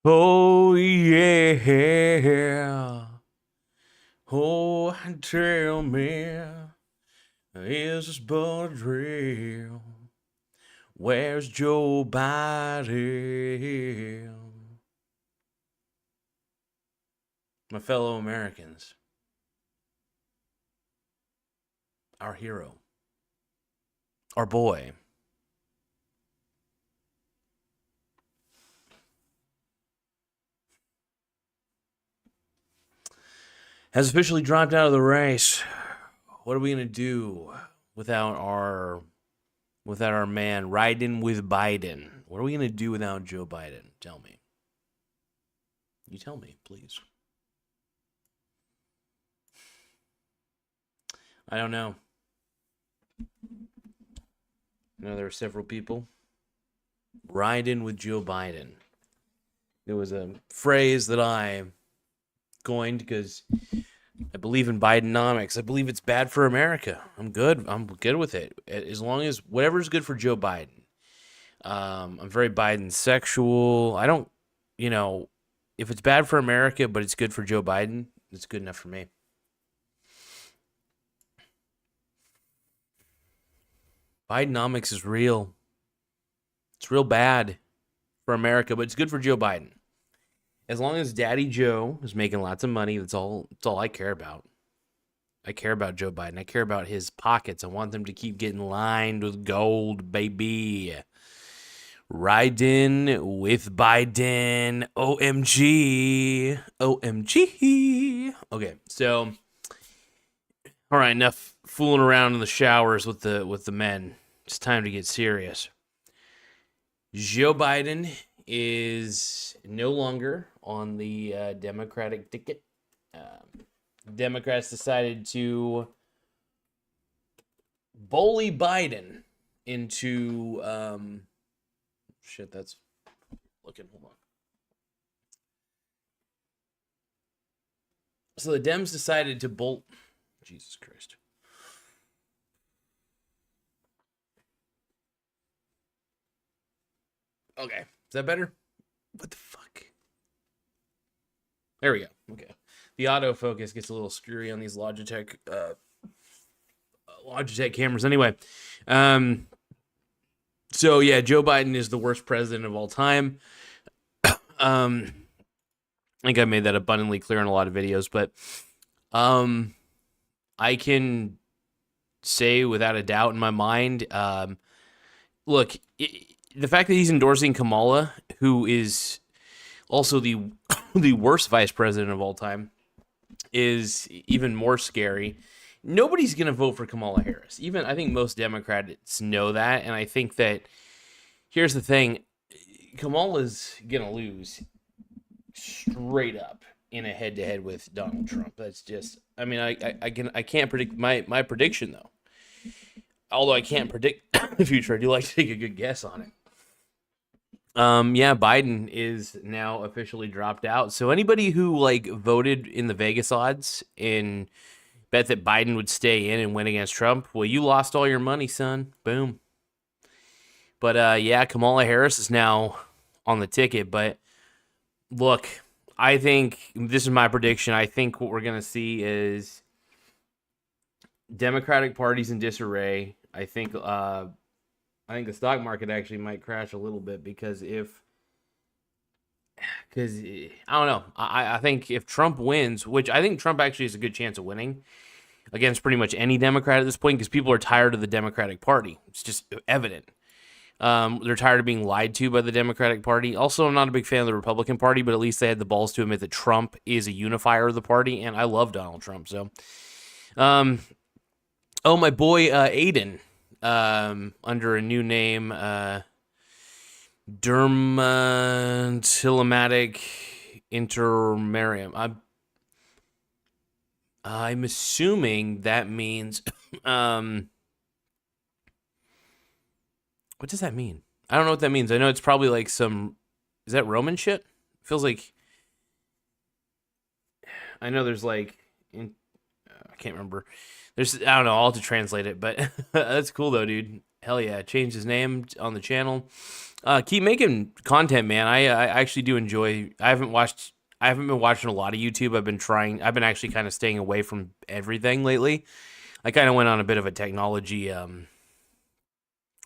Oh yeah. Oh, tell me, is this but a drill? Where's Joe Biden? My fellow Americans, our hero, our boy, has officially dropped out of the race. What are we gonna do without our man riding with Biden? What are we gonna do without Joe Biden? Tell me. You tell me, please. I don't know. There are several people riding with Joe Biden. It was a phrase that I coined because I believe in Bidenomics. I believe it's bad for America. I'm good. I'm good with it. As long as whatever's good for Joe Biden. I'm very Biden sexual. I don't, if it's bad for America, but it's good for Joe Biden, it's good enough for me. Bidenomics is real. It's real bad for America, but it's good for Joe Biden. As long as Daddy Joe is making lots of money, that's all I care about. I care about Joe Biden. I care about his pockets. I want them to keep getting lined with gold, baby. Riding with Biden. OMG. OMG. Okay, so all right, enough fooling around in the showers with the men. It's time to get serious. Joe Biden is no longer on the Democratic ticket. Democrats decided to bully Biden into shit. That's looking. Hold on. So the Dems decided to bolt. Jesus Christ. Okay, is that better? What the fuck? There we go. Okay, the autofocus gets a little screwy on these Logitech cameras. Anyway, so yeah, Joe Biden is the worst president of all time. I think I made that abundantly clear in a lot of videos, but I can say without a doubt in my mind, look, the fact that he's endorsing Kamala, who is also the the worst vice president of all time, is even more scary. Nobody's going to vote for Kamala Harris. Even I think most Democrats know that, and I think that here's the thing: Kamala's going to lose straight up in a head-to-head with Donald Trump. That's just, I mean, I can't predict my prediction though. Although I can't predict the future, I do like to take a good guess on it. Yeah, Biden is now officially dropped out. So anybody who voted in the Vegas odds and bet that Biden would stay in and win against Trump, well, you lost all your money, son. Boom. But yeah, Kamala Harris is now on the ticket. But look, I think this is my prediction. I think what we're gonna see is Democratic Party's in disarray. I think the stock market actually might crash a little bit because I don't know. I think if Trump wins, which I think Trump actually has a good chance of winning against pretty much any Democrat at this point, because people are tired of the Democratic Party. It's just evident. They're tired of being lied to by the Democratic Party. Also, I'm not a big fan of the Republican Party, but at least they had the balls to admit that Trump is a unifier of the party, and I love Donald Trump. So, oh, my boy Aiden, under a new name, dermatillomanic intermarium. I'm assuming that means what does that mean? I don't know what that means. I know it's probably like some, is that Roman shit? Feels like, I know there's I can't remember. I don't know. I'll have to translate it, but that's cool though, dude. Hell yeah, changed his name on the channel. Keep making content, man. I actually do enjoy. I haven't been watching a lot of YouTube. I've been actually kind of staying away from everything lately. I kind of went on a bit of a technology. Well,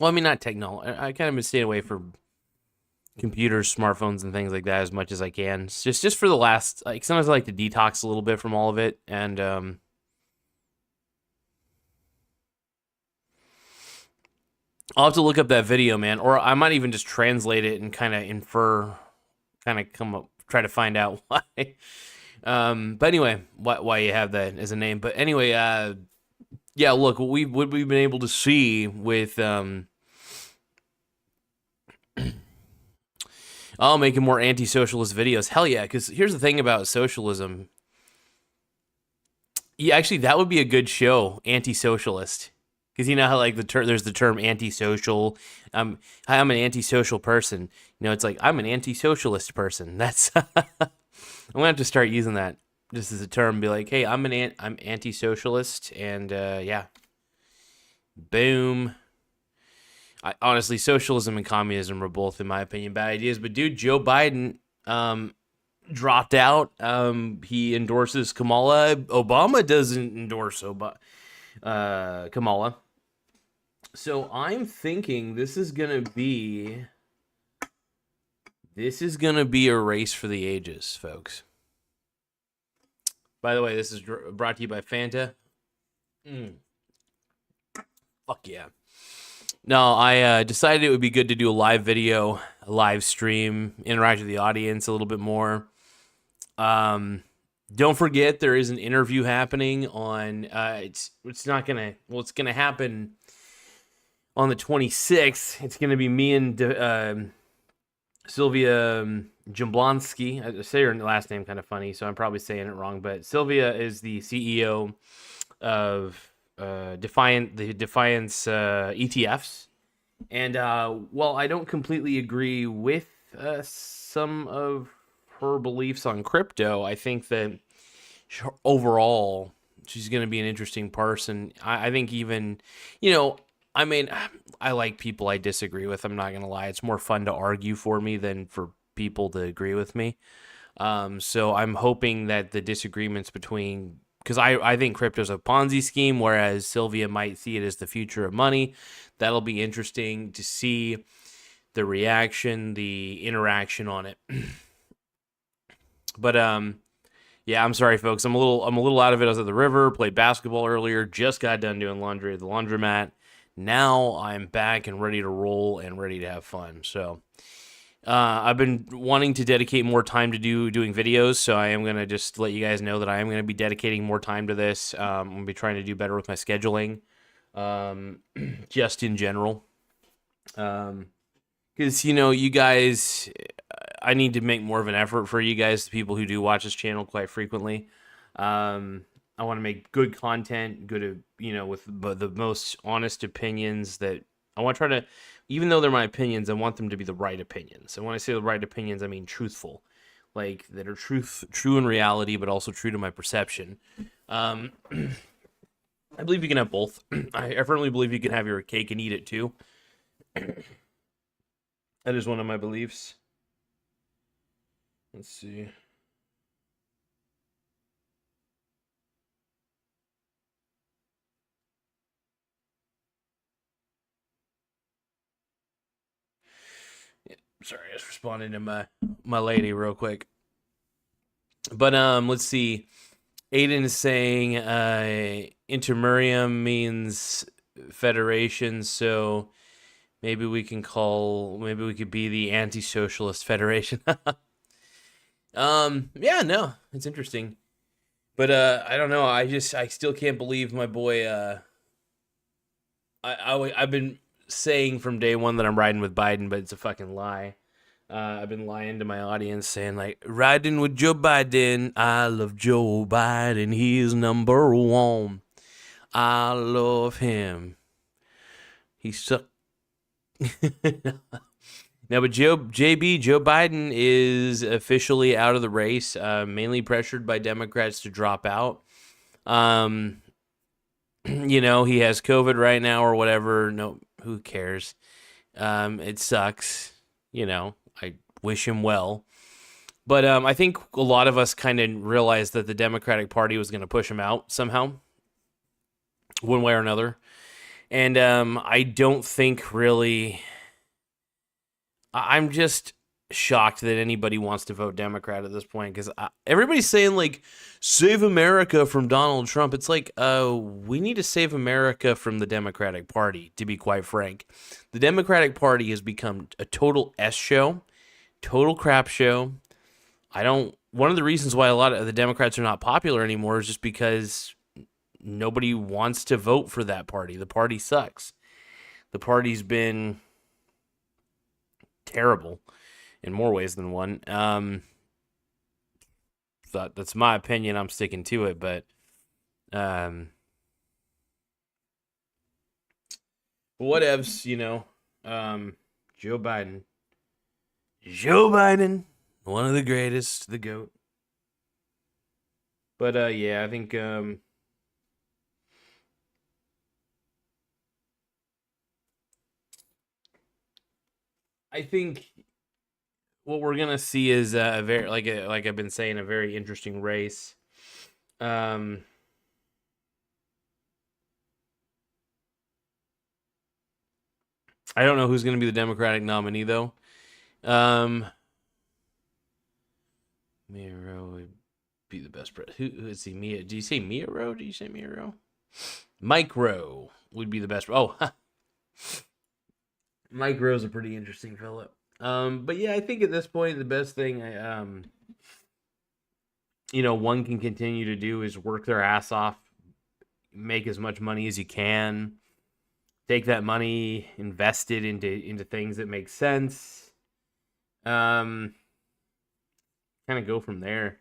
I mean, not technology. I kind of been staying away from computers, smartphones, and things like that as much as I can. It's just for the last, like, sometimes I like to detox a little bit from all of it, and I'll have to look up that video, man, or I might even just translate it and kind of infer, kind of come up, try to find out why. But anyway, why you have that as a name? But anyway, yeah, look, what we've been able to see with oh, making more anti-socialist videos. Hell yeah, because here's the thing about socialism. Yeah, actually, that would be a good show, anti-socialist. Because you know how like there's the term antisocial. Hi, I'm an antisocial person. You know, it's like I'm an anti-socialist person. That's I'm gonna have to start using that just as a term. Be like, hey, I'm anti-socialist, and yeah, boom. Honestly, socialism and communism are both, in my opinion, bad ideas. But dude, Joe Biden dropped out. He endorses Kamala. Obama doesn't endorse Kamala. So I'm thinking this is gonna be a race for the ages, folks. By the way, this is brought to you by Fanta. Fuck yeah. No, I decided it would be good to do a live video, a live stream, interact with the audience a little bit more. Don't forget there is an interview happening on. It's gonna happen on the 26th. It's gonna be me and Sylvia Jablonski. I say her last name kind of funny, so I'm probably saying it wrong. But Sylvia is the CEO of Defiance ETFs, and while I don't completely agree with some of her beliefs on crypto, I think that overall she's going to be an interesting person. I think even, I mean, I like people I disagree with. I'm not going to lie. It's more fun to argue for me than for people to agree with me. So I'm hoping that the disagreements between, because I think crypto's a Ponzi scheme, whereas Sylvia might see it as the future of money. That'll be interesting to see the reaction, the interaction on it. But yeah, I'm sorry, folks. I'm a little out of it. I was at the river, played basketball earlier, just got done doing laundry at the laundromat. Now I'm back and ready to roll and ready to have fun. So I've been wanting to dedicate more time to doing videos, so I am going to just let you guys know that I am going to be dedicating more time to this. I'm going to be trying to do better with my scheduling, just in general. Because, you guys, I need to make more of an effort for you guys, the people who do watch this channel quite frequently. I want to make good content, with the most honest opinions that I want to try to, even though they're my opinions, I want them to be the right opinions. And when I say the right opinions, I mean truthful, like that are true in reality, but also true to my perception. I believe you can have both. I firmly believe you can have your cake and eat it too. That is one of my beliefs. Let's see. Yeah, sorry, I was responding to my lady real quick. But let's see. Aiden is saying intermurium means federation, so maybe we could be the anti-socialist federation. Yeah, no, it's interesting. But I don't know. I still can't believe my boy. I've been saying from day one that I'm riding with Biden, but it's a fucking lie. I've been lying to my audience, saying like riding with Joe Biden. I love Joe Biden. He's number one. I love him. He sucked. No, but Joe Biden is officially out of the race, mainly pressured by Democrats to drop out. He has COVID right now or whatever. No, Who cares? It sucks. I wish him well. But I think a lot of us kind of realized that the Democratic Party was going to push him out somehow, one way or another. And I don't think really. I'm just shocked that anybody wants to vote Democrat at this point because everybody's saying, like, save America from Donald Trump. It's like, we need to save America from the Democratic Party, to be quite frank. The Democratic Party has become a total S show, total crap show. One of the reasons why a lot of the Democrats are not popular anymore is just because nobody wants to vote for that party. The party sucks. The party's been terrible in more ways than one. That's my opinion. I'm sticking to it, but whatevs, Joe Biden. Joe Biden, one of the greatest, the GOAT. But yeah, I think what we're gonna see is a very like I've been saying, a very interesting race. Um, I don't know who's gonna be the Democratic nominee though. Miro would be the best president. Who is he? Mia? Do you say Miro? Do you say Miro? Mike Rowe would be the best. Oh, Mike Rowe's a pretty interesting fellow. But yeah, I think at this point the best thing one can continue to do is work their ass off, make as much money as you can, take that money, invest it into things that make sense. Kind of go from there.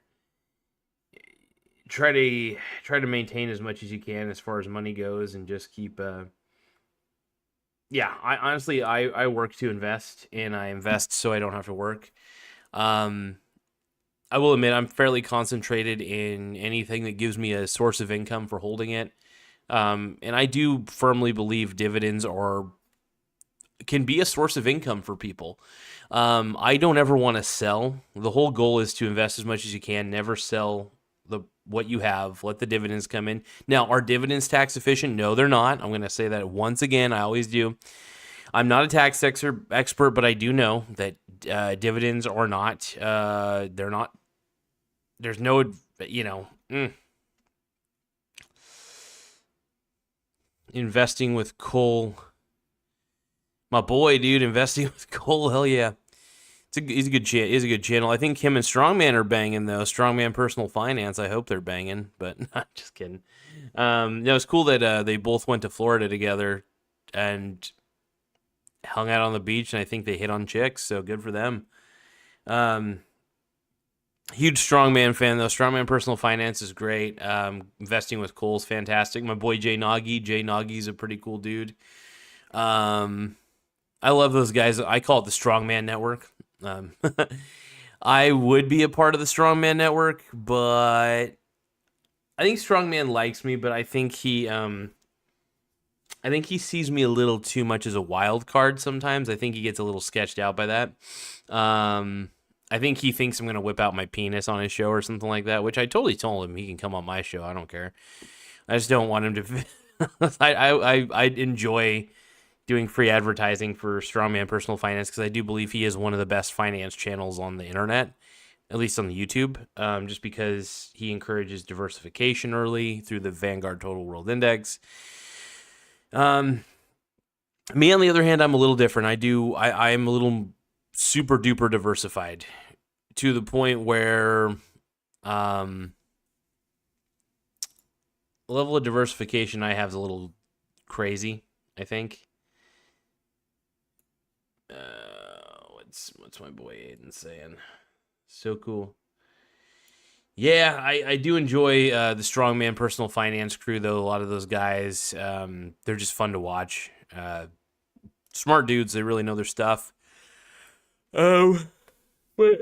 Try to maintain as much as you can as far as money goes, and just keep. Yeah, I work to invest, and I invest so I don't have to work. I will admit I'm fairly concentrated in anything that gives me a source of income for holding it. And I do firmly believe dividends can be a source of income for people. I don't ever want to sell. The whole goal is to invest as much as you can, never sell what you have, let the dividends come in. Now, are dividends tax efficient? No, they're not. I'm going to say that once again. I always do. I'm not a tax expert, but I do know that dividends are not, they're not, there's no, investing with coal. My boy, dude, investing with Cole, hell yeah. He's a good channel. I think him and Strongman are banging though. Strongman Personal Finance. I hope they're banging, but not just kidding. It's cool that they both went to Florida together and hung out on the beach, and I think they hit on chicks. So good for them. Huge Strongman fan though. Strongman Personal Finance is great. Investing with Cole is fantastic. My boy Jay Nagy's a pretty cool dude. I love those guys. I call it the Strongman Network. I would be a part of the Strongman Network, but I think Strongman likes me, but I think he sees me a little too much as a wild card sometimes. I think he gets a little sketched out by that. I think he thinks I'm going to whip out my penis on his show or something like that, which I totally told him he can come on my show. I don't care. I just don't want him to. I enjoy doing free advertising for Strongman Personal Finance because I do believe he is one of the best finance channels on the internet, at least on the YouTube, just because he encourages diversification early through the Vanguard Total World Index. Me, on the other hand, I'm a little different. I'm a little super duper diversified to the point where the level of diversification I have is a little crazy, I think. What's my boy Aiden saying? So cool. Yeah, I do enjoy the Strongman Personal Finance crew, though. A lot of those guys, they're just fun to watch. Smart dudes. They really know their stuff. But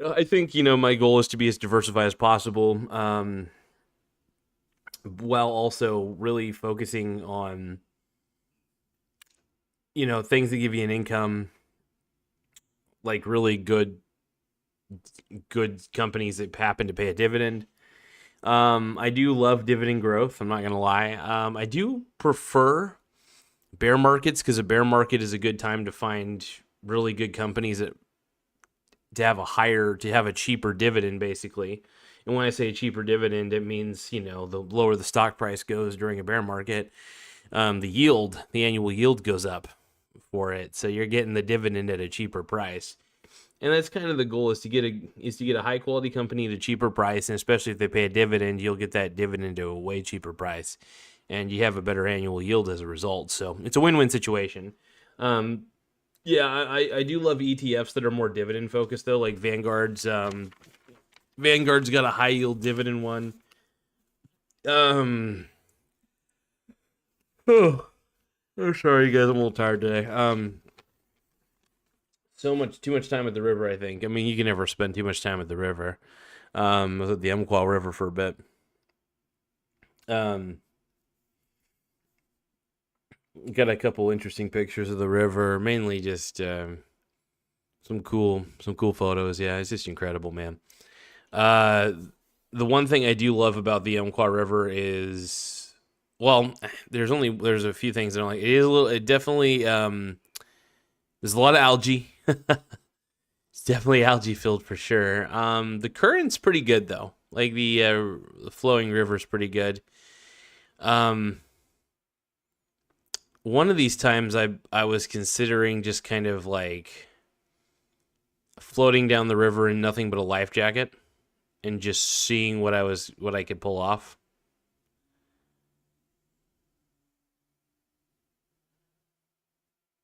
I think, my goal is to be as diversified as possible, while also really focusing on, things that give you an income, like really good companies that happen to pay a dividend. I do love dividend growth. I'm not gonna lie. I do prefer bear markets because a bear market is a good time to find really good companies that to have a cheaper dividend, basically. And when I say cheaper dividend, it means the lower the stock price goes during a bear market, the annual yield goes up for it. So you're getting the dividend at a cheaper price. And that's kind of the goal, is to get a high quality company at a cheaper price, and especially if they pay a dividend, you'll get that dividend to a way cheaper price, and you have a better annual yield as a result. So it's a win-win situation. Yeah, I do love ETFs that are more dividend focused though, like Vanguard's got a high yield dividend one. Oh, I'm sorry, guys, I'm a little tired today. Too much time at the river, I think. I mean, you can never spend too much time at the river. I was at the Umpqua River for a bit. Got a couple interesting pictures of the river, mainly just some cool photos. Yeah, it's just incredible, man. The one thing I do love about the Umpqua River is, well, there's a few things that I don't like. It definitely there's a lot of algae. It's definitely algae filled for sure. The current's pretty good though. Like the flowing river's pretty good. One of these times I was considering just kind of like floating down the river in nothing but a life jacket and just seeing what I could pull off.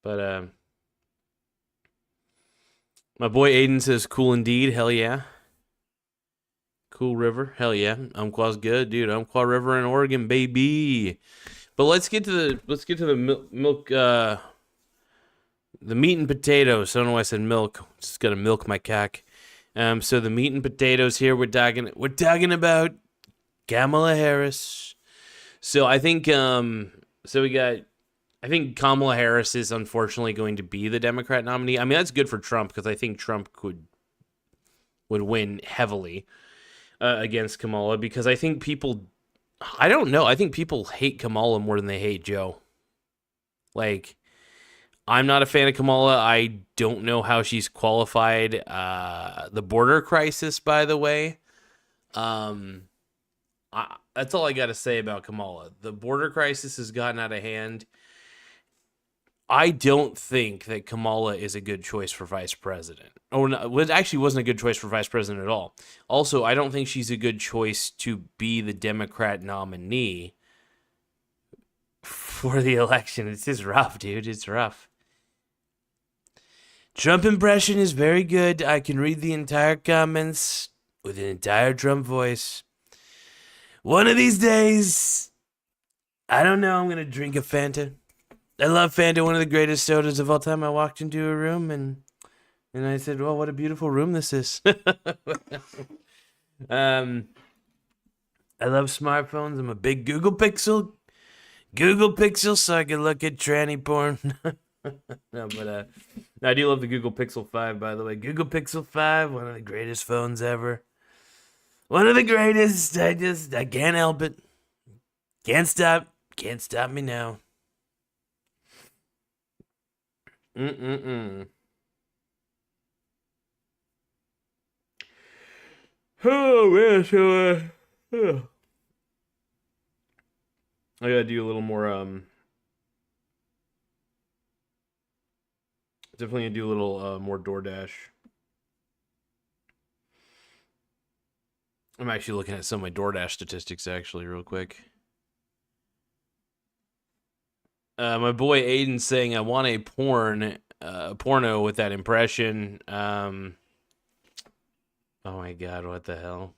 But my boy Aiden says cool indeed. Hell yeah. Cool river. Hell yeah. Umpqua's good, dude. Umpqua River in Oregon, baby. But let's get to the milk the meat and potatoes. I don't know why I said milk. Just gotta milk my cack. So the meat and potatoes here. We're talking about Kamala Harris. So I think I think Kamala Harris is unfortunately going to be the Democrat nominee. I mean, that's good for Trump because I think Trump would win heavily against Kamala, because I think I don't know. I think people hate Kamala more than they hate Joe. Like, I'm not a fan of Kamala. I don't know how she's qualified. The border crisis, by the way. That's all I got to say about Kamala. The border crisis has gotten out of hand. I don't think that Kamala is a good choice for vice president. Oh, no, it actually wasn't a good choice for vice president at all. Also, I don't think she's a good choice to be the Democrat nominee for the election. It's just rough, dude. It's rough. Trump impression is very good. I can read the entire comments with an entire Trump voice. One of these days, I don't know, I'm going to drink a Fanta. I love Fanta, one of the greatest sodas of all time. I walked into a room and I said, well, what a beautiful room this is. I love smartphones. I'm a big Google Pixel, so I can look at tranny porn. No, but I do love the Google Pixel 5, by the way. Google Pixel 5, one of the greatest phones ever. One of the greatest. I can't help it. Can't stop me now. Oh man, so I gotta do a little more. Definitely gonna do a little more DoorDash. I'm actually looking at some of my DoorDash statistics actually, real quick. My boy Aiden saying I want a porno with that impression. Oh my god, what the hell?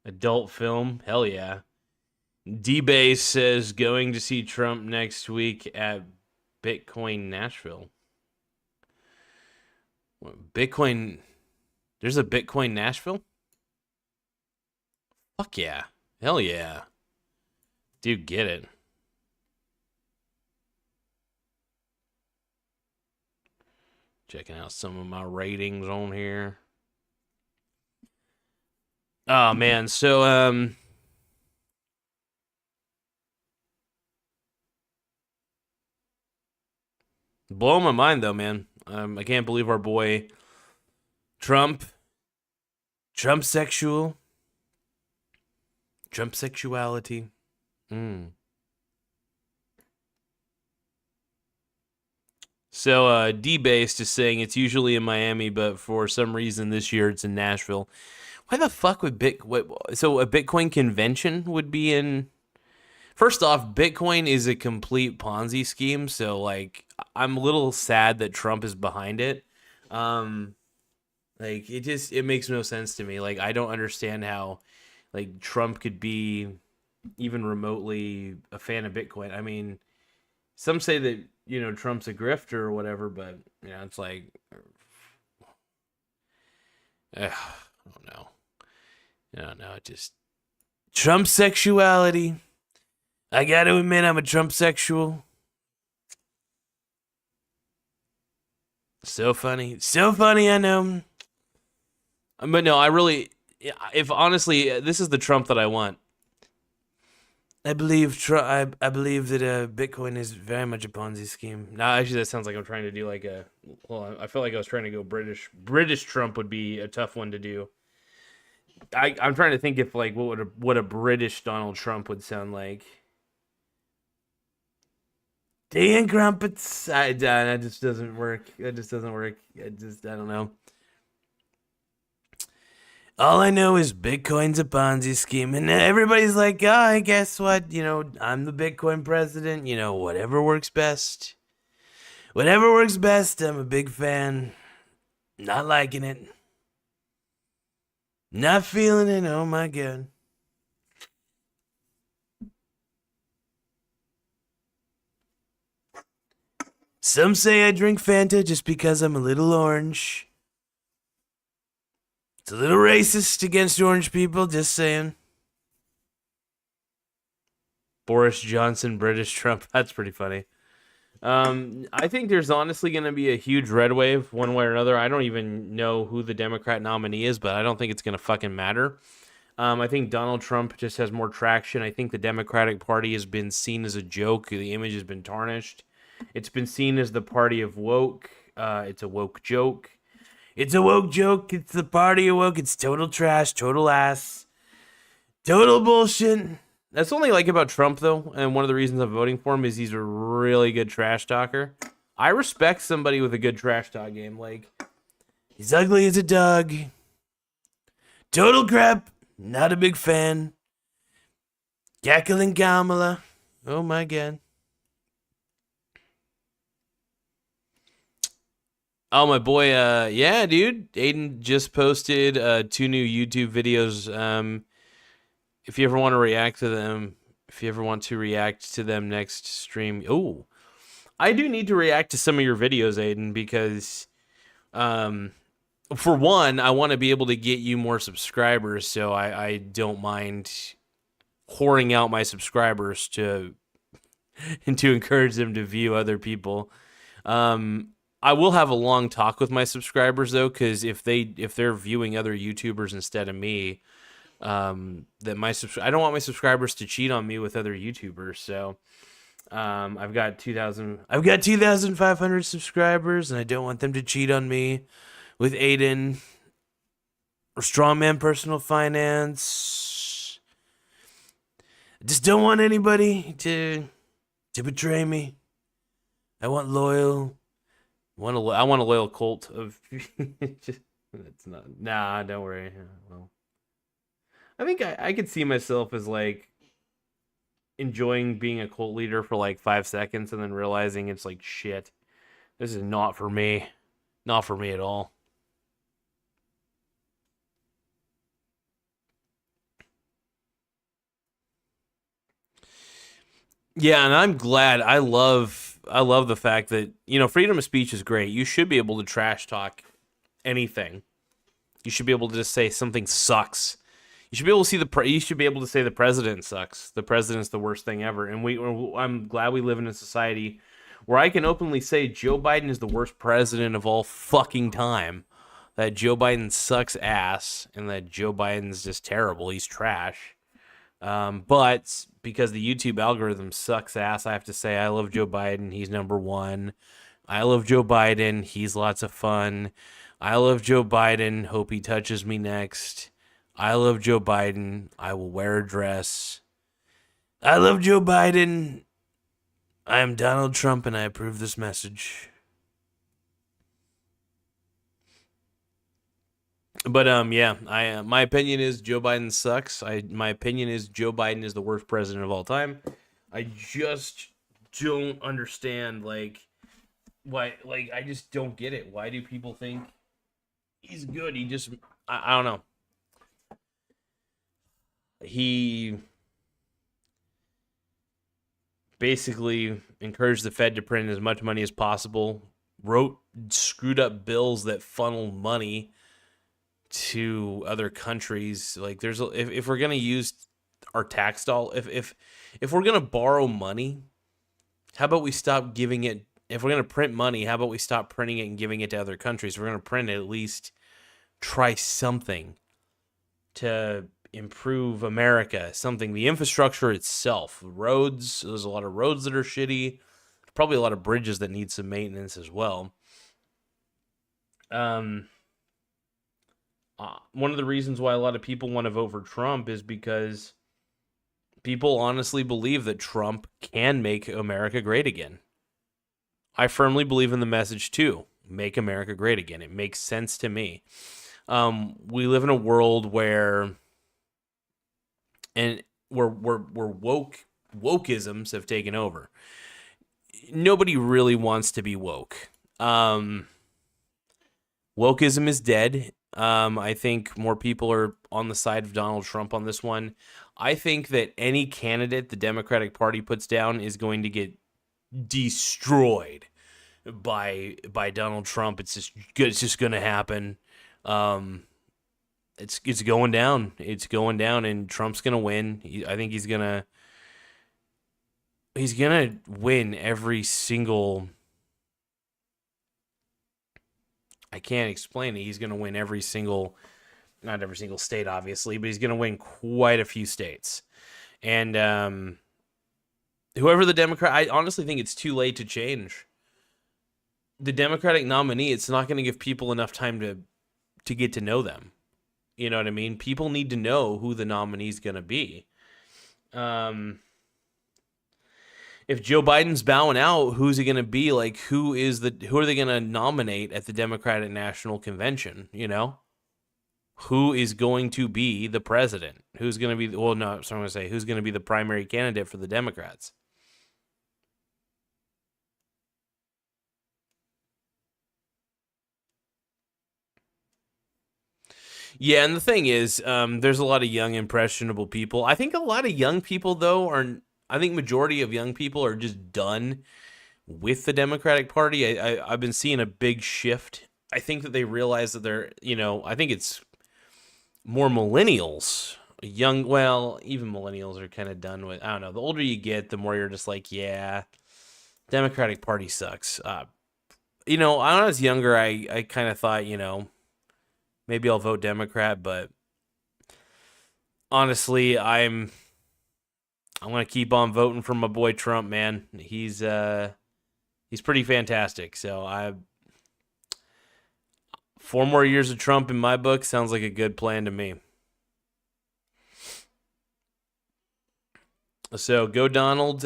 Adult film? Hell yeah. D-Base says going to see Trump next week at Bitcoin Nashville. Bitcoin. There's a Bitcoin Nashville? Fuck yeah. Hell yeah. Dude, get it. Checking out some of my ratings on here. Oh man, so blowing my mind though, man. I can't believe our boy Trump, Trump sexual, Trump sexuality. Mm. So D-Based is saying it's usually in Miami, but for some reason this year it's in Nashville. Why the fuck would so a Bitcoin convention would be in? First off, Bitcoin is a complete Ponzi scheme, so like I'm a little sad that Trump is behind it. Um, like it makes no sense to me. Like I don't understand how like Trump could be even remotely a fan of Bitcoin. I mean, some say that Trump's a grifter or whatever, but it's like I don't know. I don't know. Just Trump sexuality. I got to admit, I'm a Trump sexual. So funny, I know. But no, I really, if honestly, this is the Trump that I want. I believe I believe that Bitcoin is very much a Ponzi scheme. No, actually, that sounds like I'm trying to do like a. Well, I feel like I was trying to go British. British Trump would be a tough one to do. I'm trying to think if like what a British Donald Trump would sound like. Tea and crumpets. That just doesn't work. That just doesn't work. I don't know. All I know is Bitcoin's a Ponzi scheme, and everybody's like, "Oh, guess what? I'm the Bitcoin president. Whatever works best. Whatever works best. I'm a big fan. Not liking it. Not feeling it. Oh my god." Some say I drink Fanta just because I'm a little orange. It's a little racist against orange people, just saying. Boris Johnson, British Trump. That's pretty funny. I think there's honestly going to be a huge red wave one way or another. I don't even know who the Democrat nominee is, but I don't think it's going to fucking matter. I think Donald Trump just has more traction. I think the Democratic Party has been seen as a joke. The image has been tarnished. It's been seen as the party of woke. It's a woke joke. It's a woke joke. It's the party of woke. It's total trash, total ass, total bullshit. That's the only like about Trump, though, and one of the reasons I'm voting for him is he's a really good trash talker. I respect somebody with a good trash talk game. Like, he's ugly as a dog. Total crap. Not a big fan. Cackling Kamala. Oh my god. Oh, my boy, yeah, dude. Aiden just posted 2 new YouTube videos. If you ever want to react to them, next stream. Oh, I do need to react to some of your videos, Aiden, because for one, I want to be able to get you more subscribers, so I don't mind whoring out my subscribers to and to encourage them to view other people. I will have a long talk with my subscribers though, because if they're viewing other YouTubers instead of me, I don't want my subscribers to cheat on me with other YouTubers. So I've got 2,500 subscribers, and I don't want them to cheat on me with Aiden or Strongman Personal Finance. I just don't want anybody to betray me. I want loyal. I want a loyal cult of. It's not. Nah, don't worry. Well, I think I could see myself as like enjoying being a cult leader for like 5 seconds and then realizing it's like shit. This is not for me. Not for me at all. Yeah, and I'm glad. I love the fact that, freedom of speech is great. You should be able to trash talk anything. You should be able to just say something sucks. You should be able to you should be able to say the president sucks. The president's the worst thing ever. And I'm glad we live in a society where I can openly say Joe Biden is the worst president of all fucking time. That Joe Biden sucks ass, and that Joe Biden's just terrible. He's trash. But because the YouTube algorithm sucks ass, I have to say I love Joe Biden. He's number one. I love Joe Biden. He's lots of fun. I love Joe Biden. Hope he touches me next. I love Joe Biden. I will wear a dress. I love Joe Biden. I am Donald Trump and I approve this message. But yeah, my opinion is Joe Biden sucks. My opinion is Joe Biden is the worst president of all time. I just don't understand why I just don't get it. Why do people think he's good? I don't know. He basically encouraged the Fed to print as much money as possible, wrote screwed up bills that funnel money to other countries. Like if we're gonna use our tax doll, if we're gonna borrow money, how about we stop giving it? If we're gonna print money, how about we stop printing it and giving it to other countries? If we're gonna print it, at least try something to improve America, something, the infrastructure itself, roads. There's a lot of roads that are shitty, probably a lot of bridges that need some maintenance as well. One of the reasons why a lot of people want to vote for Trump is because people honestly believe that Trump can make America great again. I firmly believe in the message too. Make America great again. It makes sense to me. We live in a world where wokeisms have taken over. Nobody really wants to be woke. Wokeism is dead. I think more people are on the side of Donald Trump on this one. I think that any candidate the Democratic Party puts down is going to get destroyed by Donald Trump. It's just going to happen. It's going down. It's going down, and Trump's gonna win. I think he's gonna win every single. I can't explain it. He's gonna win every single, not every single state, obviously, but he's gonna win quite a few states. And whoever the Democrat, I honestly think it's too late to change the Democratic nominee. It's not going to give people enough time to get to know them. You know what I mean? People need to know who the nominee is going to be. If Joe Biden's bowing out, who's he going to be? Like, who are they going to nominate at the Democratic National Convention? You know, who is going to be the president? Who's going to be? Well, no, so I'm going to say who's going to be the primary candidate for the Democrats? Yeah, and the thing is, there's a lot of young, impressionable people. I think a lot of young people, though, I think majority of young people are just done with the Democratic Party. I've been seeing a big shift. I think that they realize that I think it's more millennials. Even millennials are kind of done with, I don't know. The older you get, the more you're just like, yeah, Democratic Party sucks. When I was younger, I kind of thought, maybe I'll vote Democrat, but honestly, I'm gonna keep on voting for my boy Trump, man. He's pretty fantastic. So 4 more years of Trump in my book sounds like a good plan to me. So go Donald.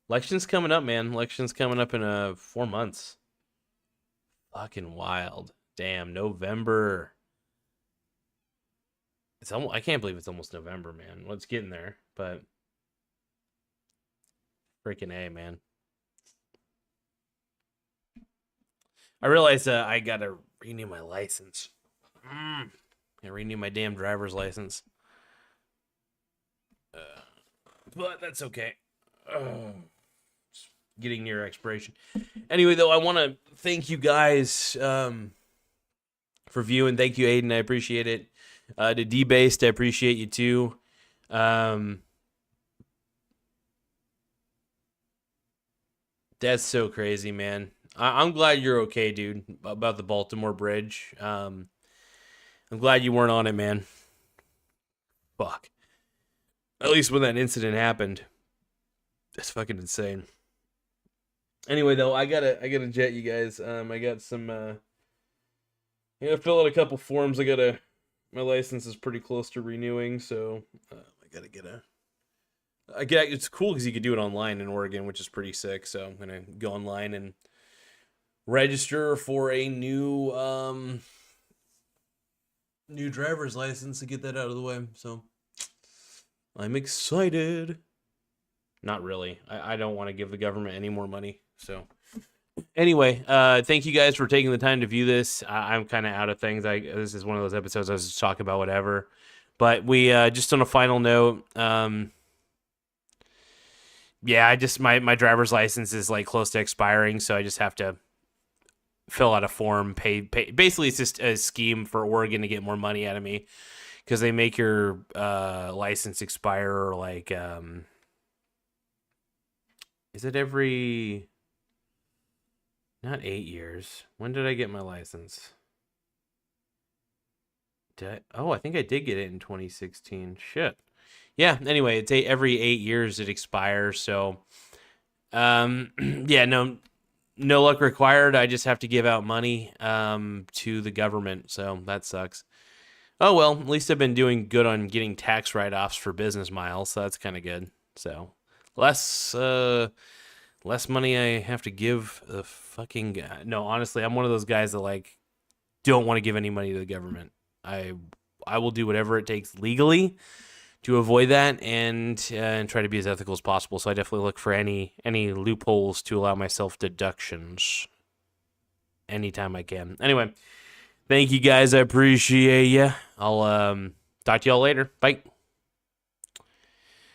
Election's coming up, man. Election's coming up in 4 months. Fucking wild. Damn, November. I can't believe it's almost November, man. Well, it's getting there, but freaking A, man. I realized I gotta renew my license. I renew my damn driver's license. But that's okay. Getting near expiration. Anyway, though, I want to thank you guys for viewing. Thank you, Aiden. I appreciate it. To D-Based, I appreciate you too. That's so crazy, man. I'm glad you're okay, dude, about the Baltimore Bridge. I'm glad you weren't on it, man. Fuck. At least when that incident happened. That's fucking insane. Anyway, though, I gotta jet, you guys. I got some. I gotta fill out a couple forms. My license is pretty close to renewing, so I gotta get a. It's cool because you could do it online in Oregon, which is pretty sick. So I'm gonna go online and register for a new driver's license to get that out of the way. So I'm excited. Not really. I don't want to give the government any more money. So anyway, thank you guys for taking the time to view this. I'm kind of out of things. This is one of those episodes I was just talking about whatever. But we just on a final note, yeah, I just my driver's license is like close to expiring, so I just have to fill out a form, pay. Basically, it's just a scheme for Oregon to get more money out of me because they make your license expire like is it every not 8 years? When did I get my license? I think I did get it in 2016. Shit. Yeah, anyway, it's every 8 years it expires, so yeah, no luck required. I just have to give out money to the government, so that sucks. Oh well, at least I've been doing good on getting tax write-offs for business miles, so that's kind of good. So less less money I have to give the fucking guy. No, honestly, I'm one of those guys that like don't want to give any money to the government. I will do whatever it takes legally to avoid that and try to be as ethical as possible. So I definitely look for any loopholes to allow myself deductions anytime I can. Anyway, thank you guys. I appreciate you. I'll talk to y'all later. Bye.